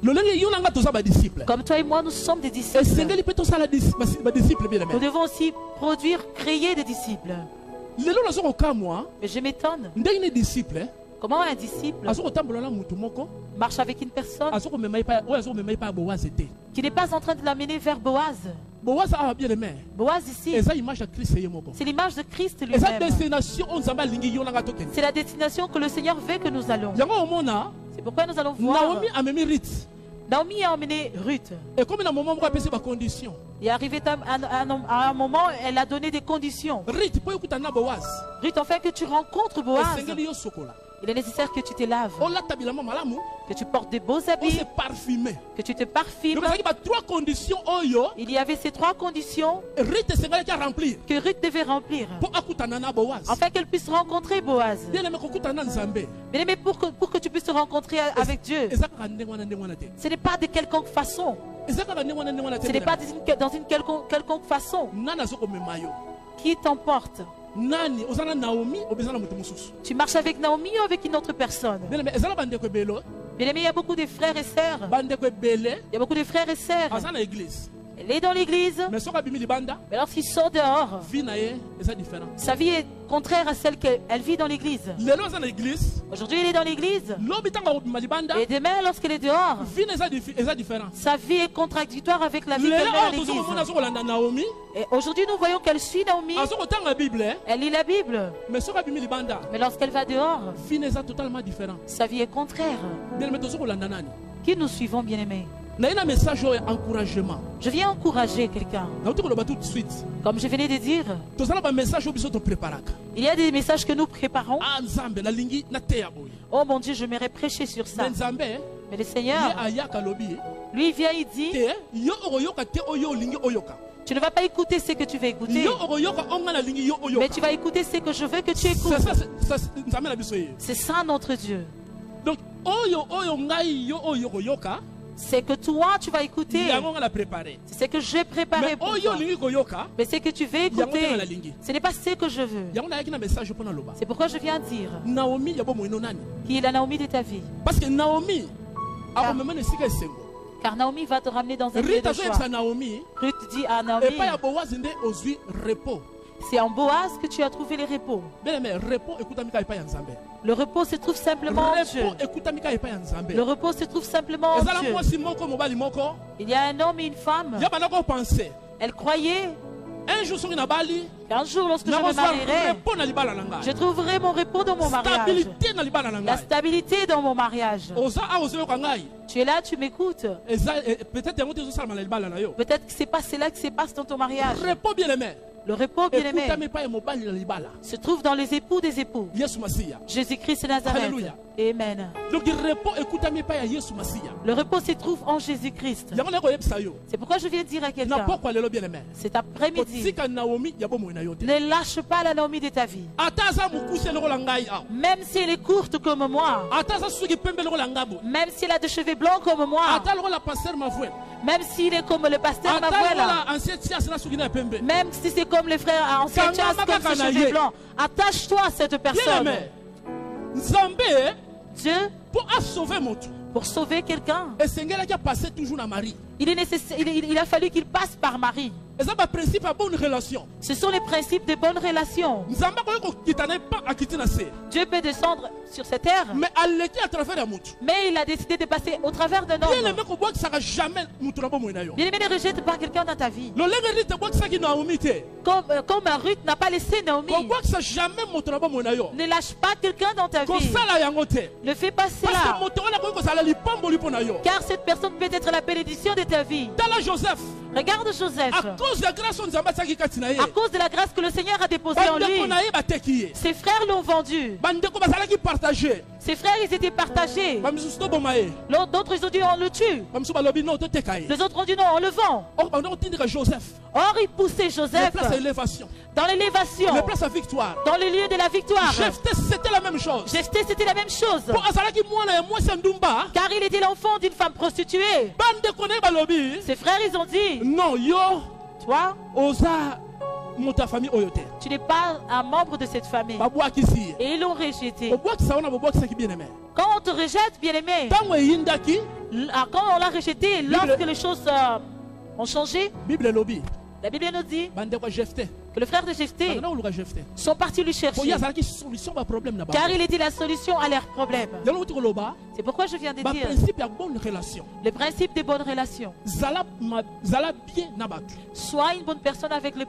Lolenge yo nanga toza ba disciple. Comme toi et moi, nous sommes des disciples. Esengeli pe tosala ba disciple bien Nous aimé. devons aussi produire, créer des disciples. Lelo na soko kamwa. Mais je m'étonne. Ndenge ni disciple. Comment un disciple Azoko tambola na mutu moko. marche avec une personne Azoko memai pa oyo azoko memai pa Boaz te. qui n'est pas en train de l'amener vers Boaz. Boaz a bien aimé. Boaz ici, Eza image de Christ ye moko. c'est l'image de Christ Eza lui-même. destination on Nzambe lingi yo nanga tokende. C'est la destination que le Seigneur veut que nous allons. Yango omona C'est pourquoi nous allons voir. Naomi a memi Ruth. Naomi a emmené Ruth. Et comme na moment moko apesi ba condition. Il est arrivé à un moment, elle a donné des conditions. Ruth po yokuta na Boaz. Ruth, enfin que tu rencontres Boaz, Esengeli yo sokola. il est nécessaire que tu te laves, Ola tabilama malamu. que tu portes des beaux On habits, se parfumer. que tu te parfumes. Donc il y a trois conditions oyo. Il y avait ces trois conditions Ruth esengeli ka remplir. que Ruth devait remplir, Po akutana na Boaz. afin qu'elle puisse rencontrer Boaz. Bien aimé kokutana na Nzambe. Mais pour que tu puisses te rencontrer avec Dieu, Eza ka ndengwana ndengwana te. ce n'est pas de quelconque façon. Eza ka ndengwana ndengwana te. Ce n'est pas dans une quelconque façon Nana zoko memayo. qui t'emporte. Nani ozana Naomi obezana mutu mususu. Tu marches avec Naomi ou avec une autre personne. Bien aimé ezala bande ko belo. Bien aimé, il y a beaucoup de frères et sœurs. Bande ko bele. Il y a beaucoup de frères et sœurs. Azana église. Elle est dans l'église, Mais soka bimi libanda. mais lorsqu'il sort dehors, Vie na ye eza différent. sa vie est contraire à celle qu'elle vit dans l'église. Lelo azana église. Aujourd'hui, elle est dans l'église. Lobi tanga obima libanda. Et demain, lorsqu'elle est dehors, Vie na eza différent. sa vie est contradictoire avec la vie Lelo qu'elle mène à tozoko mona l'église. zoko landa Naomi. Et aujourd'hui, nous voyons qu'elle suit Naomi. Azoko tanga Bible. Elle lit la Bible. Mais soka bimi libanda. Mais lorsqu'elle va dehors, Vie na eza totalement différent. sa vie est contraire. Bien aimé tozoko landa nani. Qui nous suivons, bien-aimés? Na ina message oyo encouragement. Je viens encourager quelqu'un. Na uti koloba tout de suite. Comme je venais de dire, Tozala ba message oyo biso to préparaka. il y a des messages que nous préparons. Ah Nzambe na lingi na teya boy. Oh mon Dieu, je m'aimerais prêcher sur ça. Mais Nzambe Mais le ye Seigneur, ayaka lobi. lui, il vient, il dit, Te yo oyoka te oyo lingi oyoka. tu ne vas pas écouter ce que tu veux écouter, Yo oyoka onga na lingi yo mais oyoka. tu vas écouter ce que je veux que tu écoutes. Ça Nzambe na biso ye. C'est ça notre Dieu. Donc oyo ngai yo oyo oyoka. C'est que toi, tu vas écouter. Yango nga la préparer. C'est ce que j'ai préparé Mais pour oyo toi. lingi koyoka. Mais ce que tu veux Yango te na écouter, lingi. ce n'est pas ce que je veux. Yango na yaki na message pona loba. C'est pourquoi je viens dire Naomi yabo moino nani. qui est la Naomi de ta vie. Parce que Naomi ako memene sika esengo. Car Naomi va te ramener dans un lieu Rita de zo joie. yebisa Naomi. Ruth dit à Et pas ya Naomi, Boaz nde ozwi repos. c'est en Boaz que tu as trouvé le repos. Bien aimé, repos ekutami ka epai ya Nzambe. Le repos se trouve simplement en Dieu. Repos ekutami ka epai ya Nzambe. Le repos se trouve simplement en Ezala Dieu. mwasi moko mobali moko. Il y a un homme et une femme. Ya bana ko penser. Elle croyait Un jour soki na bali. qu'un jour, lorsque je Na me kozwa marierai, repos na libala na ngai. je trouverai mon repos dans mon mariage. Stabilité na libala na La ngai. stabilité dans mon mariage. Oza a ozoyoka ngai. Tu es là, tu m'écoutes. Peut-être yango te ezosalama na libala na yo. Peut-être que c'est pas cela qui se passe dans ton mariage. Repos bien aimé. Le repos, bien aimé, Ekutami epai ya mobali na libala. se trouve dans les époux des époux. Yesu Masiya. Jésus-Christ de Nazareth. Alléluia. Amen. Donc il repos écoutami pa ya Yesu Masiya. Le repos se trouve en Jésus-Christ. Yango na ko yebisa yo. C'est pourquoi je viens dire à Na quelqu'un, pokwa lelo bien aimé. cet après-midi, Kotika Naomi ya bomo na yo te. ne lâche pas la Naomi de ta vie. Ata za mukuse loko la ngai a. Même si elle est courte comme moi, Ata za suki pembe loko la ngabo. même si elle a des cheveux blancs comme moi, Ata loko la pasteur Mavouel. même s'il est comme le pasteur Ata loko Mavuela, la ancien tias na suki na pembe. même si c'est comme les frères anciens Kanga Tchas, comme maka ses na cheveux ye. blancs, attache-toi à cette Bien personne. aimé. Nzambe Dieu, pour sauver mon tout. pour sauver quelqu'un, Et Seigneur qui a passé toujours dans Marie. il est nécessaire, il a fallu qu'il passe par Marie. Et ça, le principe à bonne relation. Ce sont les principes de bonnes relations. Nzambe ko kitane pas à quitter na se. Dieu peut descendre sur cette terre, Mais à travers la moutou. mais il a décidé de passer au travers d'un Bien homme. aimé ko boit que ça jamais moutou na bomo na yo. Bien aimé, ne rejette pas quelqu'un dans ta vie. Le lengue dit boit que ça qui na omité. Comme Ruth n'a pas laissé Naomi. Ko boit que ça jamais moutou na bomo na yo. Ne lâche pas quelqu'un dans ta Ko vie. sala yango te. Ne fais pas Parce que cela. moto wana ko sala lipambo lipo na yo. Car cette personne peut être la bénédiction de ta vie. Tala Joseph. Regarde Joseph. À cause de la grâce Nzambe saki katina ye. À cause de la grâce que le Seigneur a déposée en Bande ko lui, na ye bateki ye. ses frères l'ont vendu. Bande ko basala ki partager. Ses frères, ils étaient partagés. Ba misusu to boma ye. D'autres, ils ont dit on le tue. Ba misusu ba lobi no to teka ye. Les autres ont dit non, on le vend. Or bande ko tindika Joseph. Or, ils poussaient Les Joseph places à élévation. dans l'élévation, Les places à victoire. dans le lieu de la victoire. Jephthé, c'était la même chose. Jephthé, c'était la même chose. Pour Azalaki mwana ya mwasi ndumba, Car il était l'enfant d'une femme prostituée. bande kone balobi, Ses frères, ils ont dit, non yo toi, oza mota famille oyote. tu n'es pas un membre de cette famille. Babwakisi. Et ils l'ont rejeté. Babwakisa wana babwakisa ki bien aimé. Quand on te rejette, bien aimé, Tango eyindaki, quand on l'a rejeté, lorsque les choses ont changé, Bible lobi, la Bible nous dit bande kwa Jephthé. que le frère de Jephthé Bande oluka Jephthé. sont partis lui Pour chercher. y azalaki solution ba problème na ba. Car il était la solution à leurs problèmes. Yalo uti koloba, C'est pourquoi je viens de ba dire principe ya bonne relation. le principe des bonnes relations. Zala bien na batu. Sois une bonne personne avec le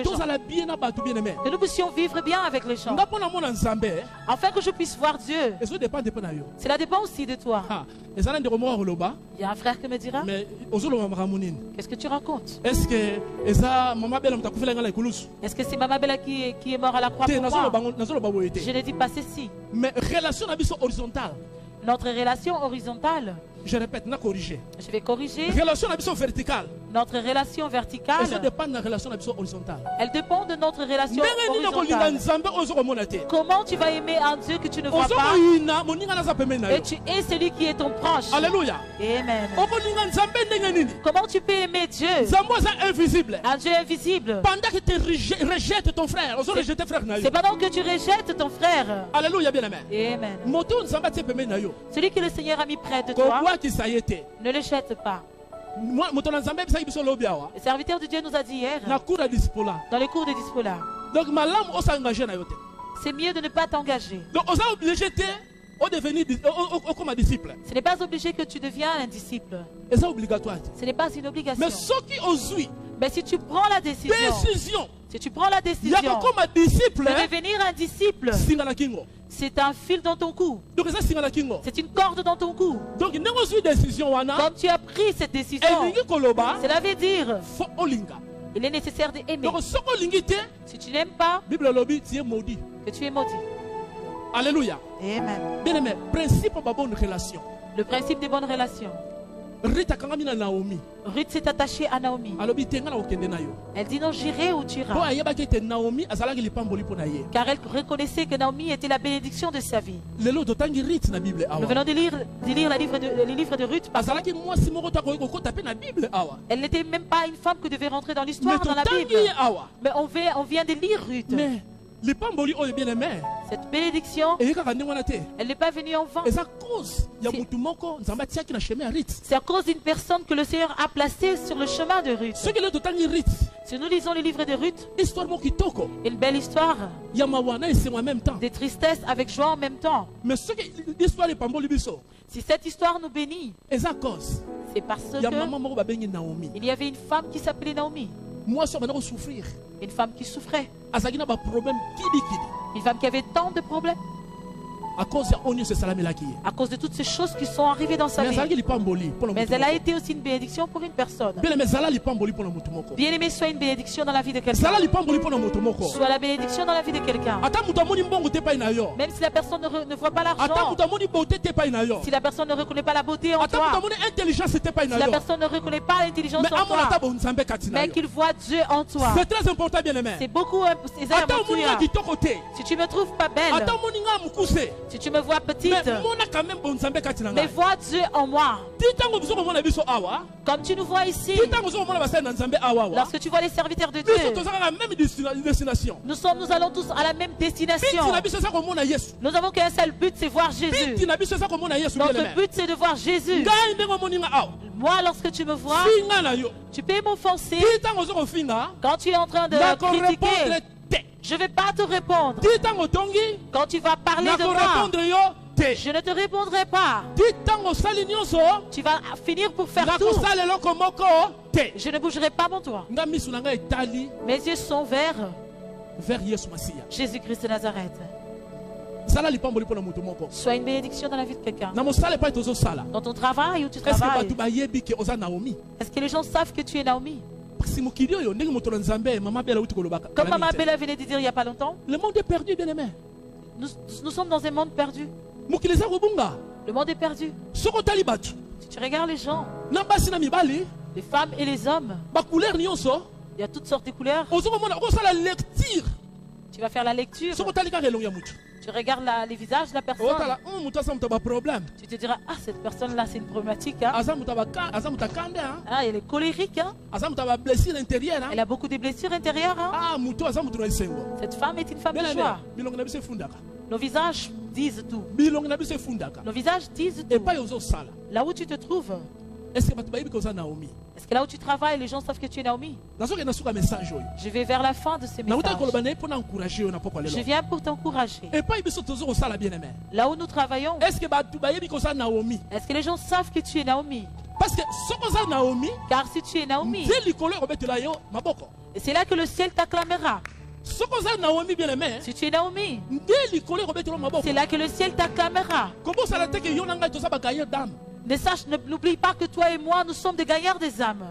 To gens. zala bien na batu bien aimé. Que nous puissions vivre bien avec les gens. Ngapo na mona Nzambe, Afin que je puisse voir Dieu. eso dépend de na yo. Cela dépend aussi de toi. Ah, ezala ndeko moko koloba. Il y a un frère qui me dira, Mais ozoloba maramunini. qu'est-ce que tu racontes? Est-ce que eza mama bela mutakufela ngala ikulusu? Est-ce que c'est Mama Bella qui est mort à la croix Te pour nazoloba moi? nazoloba boye te. Je ne dis pas ceci. Mais relation na biso horizontale. Notre relation horizontale, Je répète, na corriger. je vais corriger. Relation na biso verticale. Notre relation Et ça verticale, dépend de la relation na biso horizontale. elle dépend de notre relation Ndenge nini kolinga horizontale. Nzambe ozo komona te. Comment tu vas aimer un Dieu que tu ne vois Ozo pas koyina moninga naza pembeni na et yo. tu es celui qui est ton proche? Alléluia. Amen. Okolinga Nzambe ndenge nini? Comment tu peux aimer Dieu? Nzambe oza invisible. Un Dieu invisible. Pendant que tu rejettes ton frère, ozo rejeter frère na yo. C'est pendant que tu rejettes ton frère. Alléluia bien aimé. Amen. Moto Nzambe tie pembeni na yo. Celui que le Seigneur a mis près de toi, Kokwa ki sayete. ne le jette pas. Moi moto na Nzambe bisaki biso lobi awa. Le serviteur de Dieu nous a dit hier, Na cour à dispola. dans les cours de Dispola, Donc malamu osa engagé na yo te. c'est mieux de ne pas t'engager. Donc osa obligé te au devenir comme un disciple. Ce n'est pas obligé que tu deviens un disciple. Et ça obligatoire. Ce n'est pas une obligation. Mais ce qui ozui Mais si tu prends la décision, si tu prends la décision yako comme un disciple, de devenir un disciple, singa na kingo. c'est un fil dans ton cou. Donc ça singa na kingo. C'est une corde dans ton cou. Donc nengo zui décision wana. Comme tu as pris cette décision, Elingi koloba. cela veut dire Fo olinga. il est nécessaire d'aimer. Donc soko olingi te, Si tu n'aimes pas, Bible lobi tu es maudit. que tu es maudit. Alléluia. Amen. Bien aimé, principe de bonne relation. Le principe des bonnes relations. Rita kangami na Naomi. Ruth s'est attachée à Naomi. Alobi tenga na okende na yo. Elle dit non, j'irai où tu Po iras. ayeba ke te Naomi azalaki lipamboli po na ye. Car elle reconnaissait que Naomi était la bénédiction de sa vie. Lelo totangi Rite na Bible Nous awa. venons de lire les livres de Ruth. Azalaki mwasi moko ta koyeko kota pe na Bible awa. Elle n'était même pas une femme que devait rentrer dans Mais l'histoire, dans la totangi Bible. ye awa. Mais on vient de lire Ruth. Mais lipamboli oyo bien aimé. Cette bénédiction, Et kaka ndenge wana te. elle n'est pas venue en vain. Eza cause ya Si. mutu moko nzamba tiaki na chemin ya Rite. C'est à cause d'une personne que le Seigneur a placée sur le chemin de Ruth. Soki lelo totangi Rite, Si nous lisons les livres de Ruth, histoire moko kitoko. une belle histoire, Ya mawa na esengo en même temps. des tristesses avec joie en même temps. Mais soki histoire epamboli biso, Si cette histoire nous bénit, eza cause. c'est parce Ya que maman moko babengi Naomi. il y avait une femme qui s'appelait Naomi, Moi so bana ko souffrir. une femme qui souffrait, Azaki na ba problème kidi kidi. une femme qui avait tant de problèmes. À cause de Onyo, c'est Salamelaki. À cause de toutes ces choses qui sont arrivées dans sa vie. Mais elle a été aussi une bénédiction pour une personne. Bien aimé, soit une bénédiction dans la vie de quelqu'un. Soit la bénédiction dans la vie de quelqu'un. Même si la personne ne voit pas l'argent. Si la personne ne reconnaît pas la beauté en toi. Si la personne ne reconnaît pas l'intelligence en toi. Mais qu'il voit Dieu en toi. C'est très important, bien aimé. C'est beaucoup. Si tu me trouves pas belle. Si tu me vois petite, mais vois Dieu en moi. Comme tu nous vois ici, lorsque tu vois les serviteurs de Dieu, nous allons tous à la même destination. Nous avons qu'un seul but, c'est voir Jésus. Notre but, c'est de voir Jésus. Moi, lorsque tu me vois, tu peux m'offenser. Quand tu es en train de critiquer, je ne vais pas te répondre. Quand tu vas parler de moi, je ne te répondrai pas. Tu vas finir pour faire tout. Je ne bougerai pas mon toit. Mes yeux sont vers Jésus-Christ de Nazareth. Sois une bénédiction dans la vie de quelqu'un. Dans ton travail où tu travailles. Est-ce que les gens savent que tu es Naomi? Comme Maman Bella venait de dire il n'y a pas longtemps, le monde est perdu, bien aimé. Nous sommes dans un monde perdu. Le monde est perdu. Si tu regardes les gens, les femmes et les hommes, il y a toutes sortes de couleurs. Tu vas faire la lecture. Tu regardes les visages de la personne. Tu te diras, ah, cette personne-là, c'est une problématique. Hein? Ah, elle est colérique. Hein? Elle a beaucoup de blessures intérieures. Hein? Cette femme est une femme de joie. Nos visages disent tout. Nos visages disent tout. Là où tu te trouves, est-ce que là où tu travailles, les gens savent que tu es Naomi? Je vais vers la fin de ces messages. Je viens pour t'encourager. Là où nous travaillons, est-ce que les gens savent que tu es Naomi? Parce que car si tu es Naomi, et c'est là que le ciel t'acclamera. Si tu es Naomi, c'est là que le ciel t'acclamera. Ne sache, n'oublie pas que toi et moi, nous sommes des gagnants des âmes.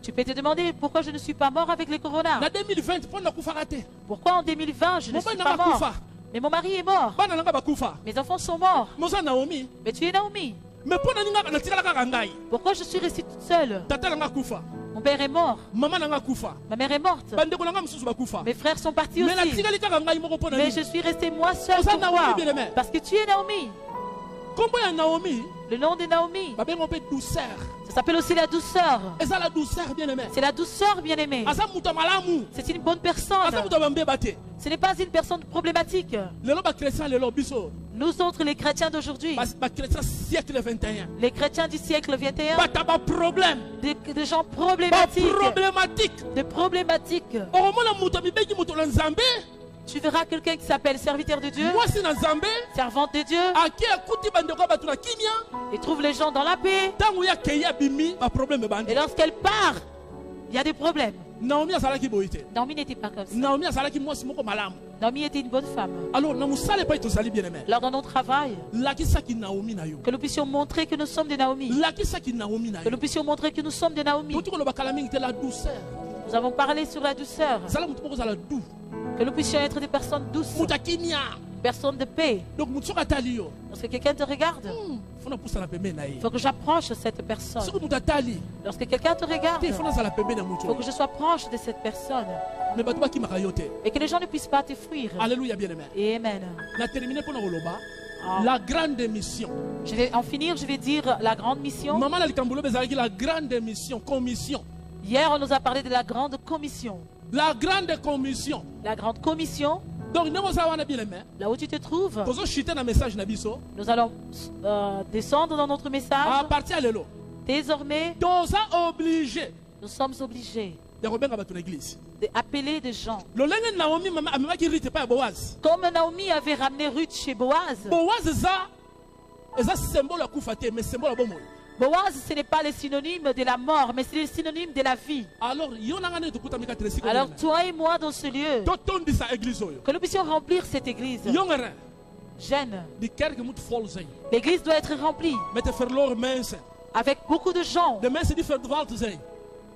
Tu peux te demander pourquoi je ne suis pas mort avec le corona. Pourquoi en 2020 je ne suis pas mort? Mais mon mari est mort. Mes enfants sont morts. Mais tu es Naomi. Pourquoi je suis restée toute seule? Mon père est mort. Ma mère est morte. Mes frères sont partis aussi. Mais je suis restée moi seule. Pourquoi? Parce que tu es Naomi. Le nom de Naomi, ça s'appelle aussi la douceur. C'est la douceur, bien-aimée. C'est une bonne personne. Ce n'est pas une personne problématique. Nous autres, les chrétiens d'aujourd'hui, les chrétiens du siècle 21, des gens problématiques, des problématiques. Tu verras quelqu'un qui s'appelle serviteur de Dieu, servante de Dieu, et trouve les gens dans la paix. Et lorsqu'elle part, il y a des problèmes. Naomi n'était pas comme ça. Naomi était une bonne femme. Alors dans notre travail, que nous puissions montrer que nous sommes des Naomi. Que nous puissions montrer que nous sommes des Naomi. Nous avons parlé sur la douceur. Que nous puissions être des personnes douces. Personnes de paix. Lorsque quelqu'un te regarde, il faut que j'approche cette personne. Lorsque quelqu'un te regarde, il faut que je sois proche de cette personne. Et que les gens ne puissent pas te fuir. Alléluia, bien-aimé. Et amen. La grande mission. Je vais en finir, je vais dire la grande mission. La grande mission, commission. Hier, on nous a parlé de la grande commission. La grande commission. La grande commission. Donc, là où tu te trouves, nous allons descendre dans notre message. À partir de désormais, nous sommes obligés d'appeler des gens. Comme Naomi avait ramené Ruth chez Boaz. Boaz, ce n'est pas le synonyme de la mort, mais c'est le synonyme de la vie. Alors, Alors toi et moi dans ce lieu, que que nous puissions remplir cette église. Jeune. L'église doit être remplie avec beaucoup de gens.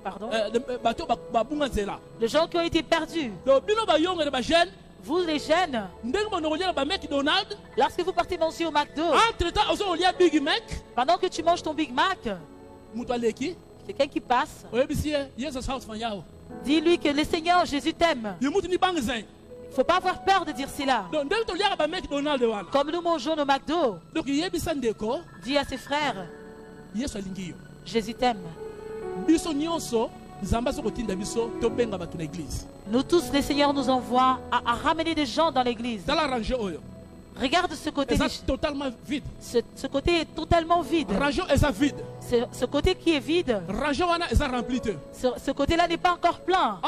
Pardon. Les gens qui ont été perdus. Vous les jeunes, lorsque vous partez manger au McDo, pendant que tu manges ton Big Mac, quelqu'un qui passe, dis-lui que le Seigneur Jésus t'aime. Il ne faut pas avoir peur de dire cela. Comme nous mangeons au McDo, dis à ses frères, Jésus t'aime. Nous tous, le Seigneur nous envoie à ramener des gens dans l'église. Regarde ce côté. Totalement vide. Ce côté est totalement vide. Ce côté qui est vide. Ce côté-là n'est pas encore plein.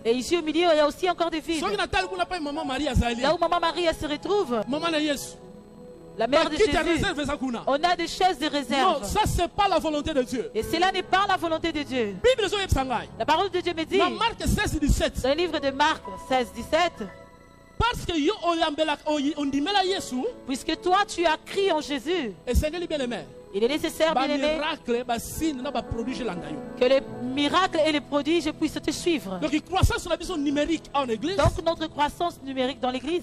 Et ici au milieu, il y a aussi encore des vides. Là où Maman Marie se retrouve, la mère de Jésus, on a des chaises de réserve. Non, ça c'est pas la volonté de Dieu. Et cela n'est pas la volonté de Dieu. La parole de Dieu me dit, dans Marc 16, 17, dans le livre de Marc 16, 17, parce que puisque toi tu as crié en Jésus, il est nécessaire, bien aimé, que les miracles et les prodiges puissent te suivre. Donc notre croissance numérique dans l'église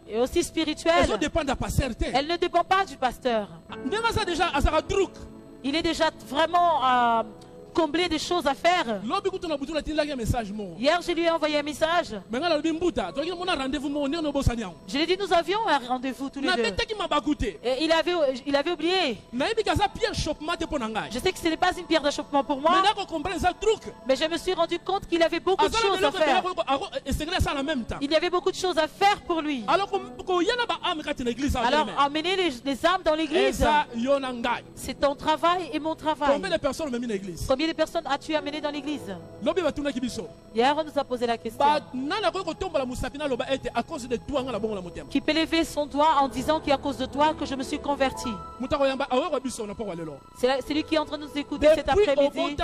et aussi spirituelle, elle ne dépend pas du pasteur. Il est déjà vraiment comblé des choses à faire. Hier, je lui ai envoyé un message. Je lui ai dit, nous avions un rendez-vous tous les deux. Et il avait oublié. Je sais que ce n'est pas une pierre d'achoppement pour moi. Mais je me suis rendu compte qu'il avait beaucoup de choses à faire. Il y avait beaucoup de choses à faire pour lui. Alors, emmener les âmes dans l'église, c'est ton travail et mon travail. Combien de personnes as-tu amené dans l'église? Hier, on nous a posé la question. Qui peut lever son doigt en disant qu'à cause de toi que je me suis converti? C'est lui qui est en train de nous écouter cet après-midi.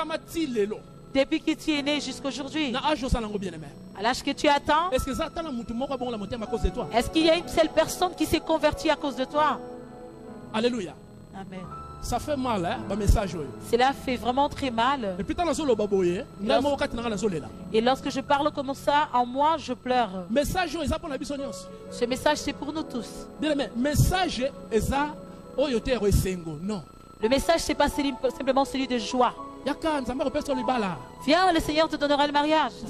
Depuis que tu es né jusqu'aujourd'hui, à l'âge que tu attends, est-ce qu'il y a une seule personne qui s'est convertie à cause de toi? Alléluia. Amen. Ça fait mal, hein, ma message. Cela fait vraiment très mal. Et lorsque je parle comme ça, en moi, je pleure. Ce message, c'est pour nous tous. Non. Le message, c'est pas simplement celui de joie. Viens, le Seigneur te donnera le mariage. Le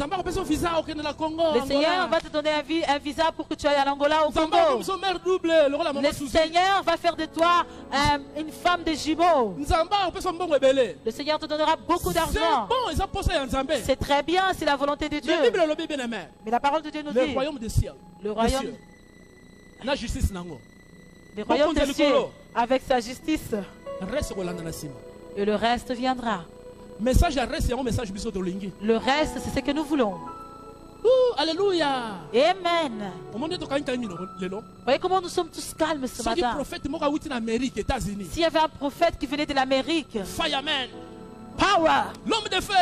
Seigneur va te donner un visa pour que tu ailles à l'Angola, au Congo. Le Seigneur va faire de toi une femme de jumeaux. Le Seigneur te donnera beaucoup d'argent. C'est très bien, c'est la volonté de Dieu. Mais la parole de Dieu nous dit, le royaume des cieux, avec sa justice, et le reste viendra. Le reste, c'est ce que nous voulons. Alléluia. Amen. Voyez comment nous sommes tous calmes ce matin. S'il y avait un prophète qui venait de l'Amérique, Fireman, power, l'homme de feu.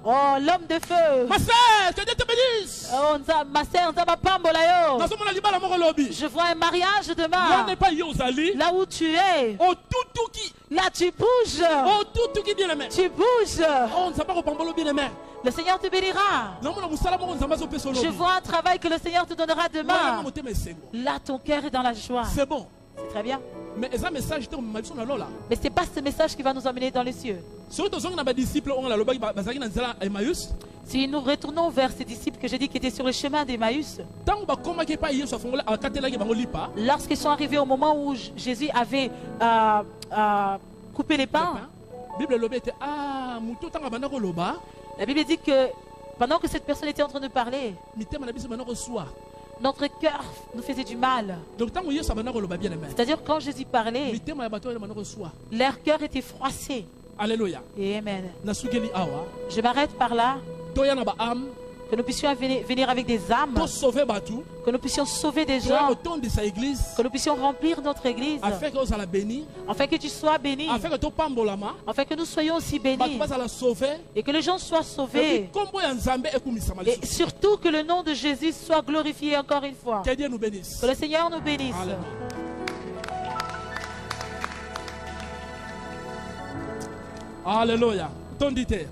Oh, l'homme de feu. Ma sœur, que Dieu te bénisse. Oh, ma sœur, je vois un mariage demain. Là où tu es. Là tu bouges. Tu bouges. Le Seigneur te bénira. Je vois un travail que le Seigneur te donnera demain. Là ton cœur est dans la joie. C'est bon. C'est très bien. Mais ce n'est pas ce message qui va nous emmener dans les cieux. Si nous retournons vers ces disciples que j'ai dit qui étaient sur le chemin d'Emmaüs, lorsqu'ils sont arrivés au moment où Jésus avait coupé les pains, la Bible dit que pendant que cette personne était en train de parler, notre cœur nous faisait du mal. C'est-à-dire quand Jésus parlait, leur cœur était froissé. Alléluia. Et amen. Je m'arrête par là. Que nous puissions venir avec des âmes. pour sauver Batou, Que nous puissions sauver des pour gens. autant de sa église, Que nous puissions remplir notre église. afin que vous allez bénir, Afin que tu sois béni. afin que tu pambolama, Afin que nous soyons aussi bénis. Batou va la sauver, Et que les gens soient et sauvés. puis comme vous Nzambe et comme Et surtout que le nom de Jésus soit glorifié encore une fois. que Dieu nous bénisse. Que le Seigneur nous bénisse. Alléluia. Alléluia. Ton dité.